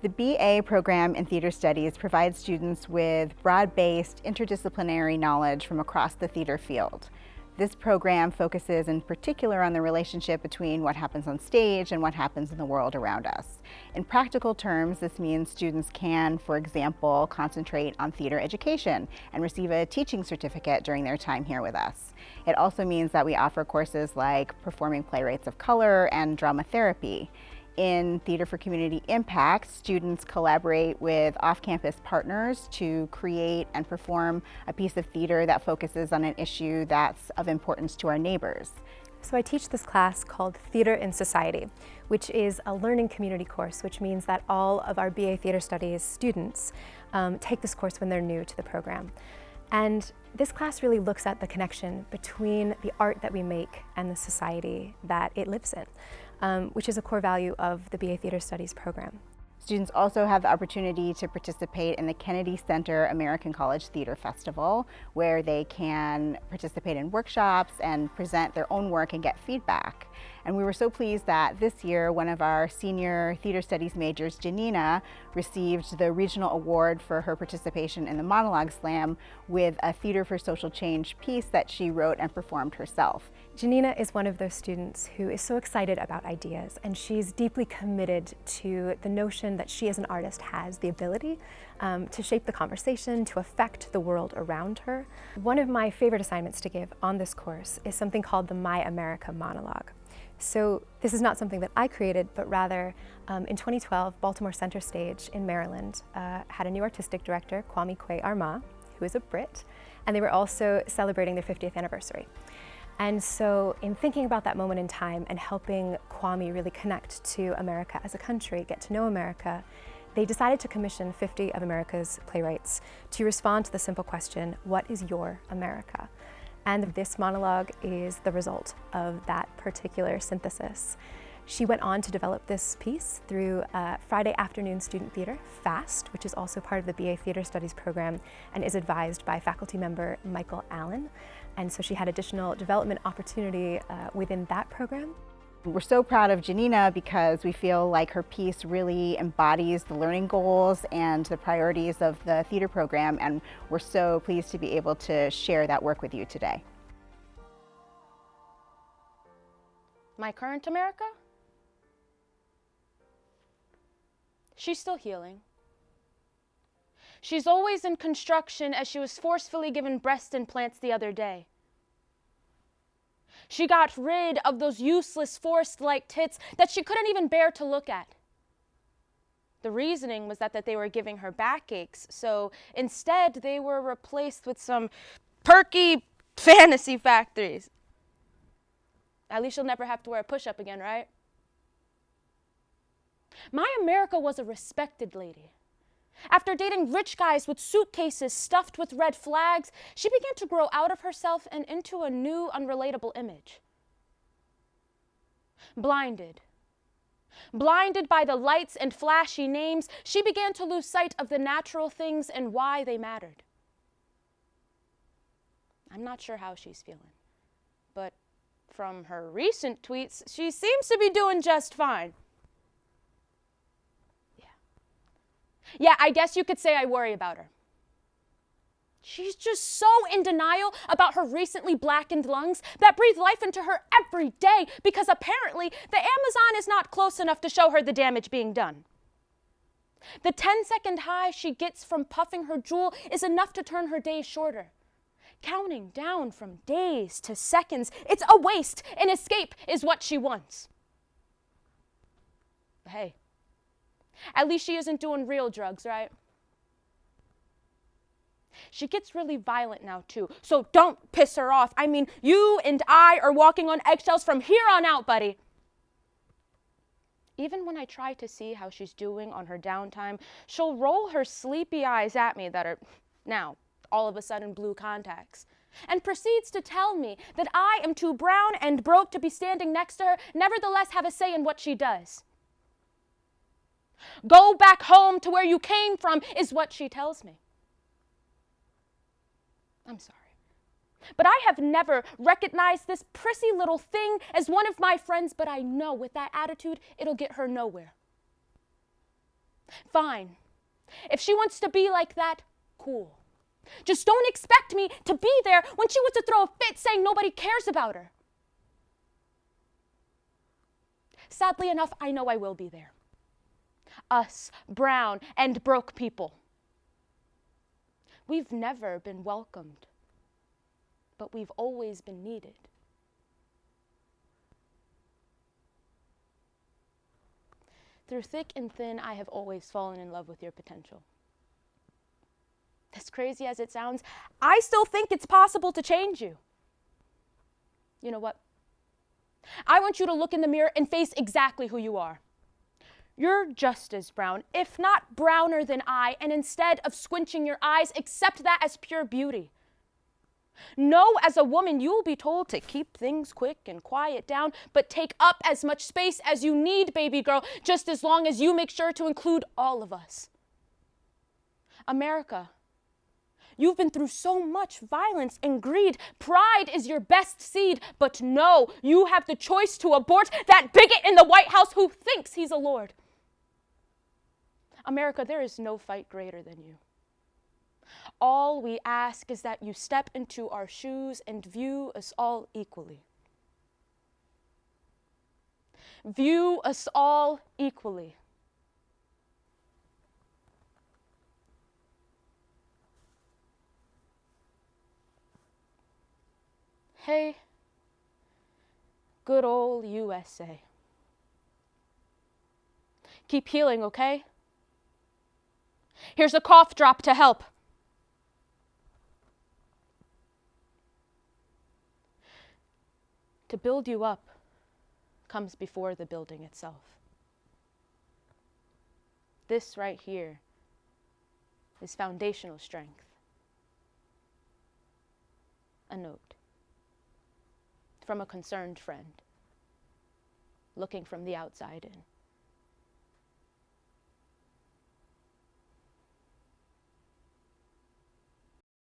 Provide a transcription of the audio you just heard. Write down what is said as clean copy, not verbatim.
The BA program in Theater Studies provides students with broad-based interdisciplinary knowledge from across the theater field. This program focuses in particular on the relationship between what happens on stage and what happens in the world around us. In practical terms, this means students can, for example, concentrate on theater education and receive a teaching certificate during their time here with us. It also means that we offer courses like performing playwrights of color and drama therapy. In Theater for Community Impact, students collaborate with off-campus partners to create and perform a piece of theater that focuses on an issue that's of importance to our neighbors. So I teach this class called Theater in Society, which is a learning community course, which means that all of our BA Theater Studies students take this course when they're new to the program. And this class really looks at the connection between the art that we make and the society that it lives in, which is a core value of the BA Theater Studies program. Students also have the opportunity to participate in the Kennedy Center American College Theater Festival, where they can participate in workshops and present their own work and get feedback. And we were so pleased that this year, one of our senior theater studies majors, Janina, received the regional award for her participation in the Monologue Slam with a Theater for Social Change piece that she wrote and performed herself. Janina is one of those students who is so excited about ideas, and she's deeply committed to the notion that she as an artist has the ability to shape the conversation, to affect the world around her. One of my favorite assignments to give on this course is something called the My America Monologue. So this is not something that I created, but rather in 2012, Baltimore Center Stage in Maryland had a new artistic director, Kwame Kwei-Armah, who is a Brit, and they were also celebrating their 50th anniversary. And so in thinking about that moment in time and helping Kwame really connect to America as a country, get to know America, they decided to commission 50 of America's playwrights to respond to the simple question, what is your America? And this monologue is the result of that particular synthesis. She went on to develop this piece through Friday afternoon student theater, FAST, which is also part of the BA Theater Studies program and is advised by faculty member Michael Allen. And so she had additional development opportunity within that program. We're so proud of Janina because we feel like her piece really embodies the learning goals and the priorities of the theater program, and we're so pleased to be able to share that work with you today. My current America? She's still healing. She's always in construction, as she was forcefully given breast implants the other day. She got rid of those useless forced-like tits that she couldn't even bear to look at. The reasoning was that they were giving her backaches, so instead they were replaced with some perky fantasy factories. At least she'll never have to wear a push-up again, right? My America was a respected lady. After dating rich guys with suitcases stuffed with red flags, she began to grow out of herself and into a new, unrelatable image. Blinded by the lights and flashy names, she began to lose sight of the natural things and why they mattered. I'm not sure how she's feeling, but from her recent tweets, she seems to be doing just fine. Yeah, I guess you could say I worry about her. She's just so in denial about her recently blackened lungs that breathe life into her every day because apparently the Amazon is not close enough to show her the damage being done. The 10-second high she gets from puffing her jewel is enough to turn her days shorter. Counting down from days to seconds, it's a waste. An escape is what she wants. But hey, at least she isn't doing real drugs, right? She gets really violent now, too, so don't piss her off. I mean, you and I are walking on eggshells from here on out, buddy. Even when I try to see how she's doing on her downtime, she'll roll her sleepy eyes at me that are, now, all of a sudden blue contacts, and proceeds to tell me that I am too brown and broke to be standing next to her, nevertheless have a say in what she does. Go back home to where you came from is what she tells me. I'm sorry, but I have never recognized this prissy little thing as one of my friends, but I know with that attitude, it'll get her nowhere. Fine. If she wants to be like that, cool. Just don't expect me to be there when she wants to throw a fit saying nobody cares about her. Sadly enough, I know I will be there. Us, brown and broke people. We've never been welcomed, but we've always been needed. Through thick and thin, I have always fallen in love with your potential. As crazy as it sounds, I still think it's possible to change you. You know what? I want you to look in the mirror and face exactly who you are. You're just as brown, if not browner than I, and instead of squinching your eyes, accept that as pure beauty. Know, as a woman, you will be told to keep things quick and quiet down, but take up as much space as you need, baby girl, just as long as you make sure to include all of us. America, you've been through so much violence and greed. Pride is your best seed, but no, you have the choice to abort that bigot in the White House who thinks he's a lord. America, there is no fight greater than you. All we ask is that you step into our shoes and view us all equally. View us all equally. Hey, good old USA. Keep healing, okay? Here's a cough drop to help. To build you up comes before the building itself. This right here is foundational strength. A note from a concerned friend, looking from the outside in.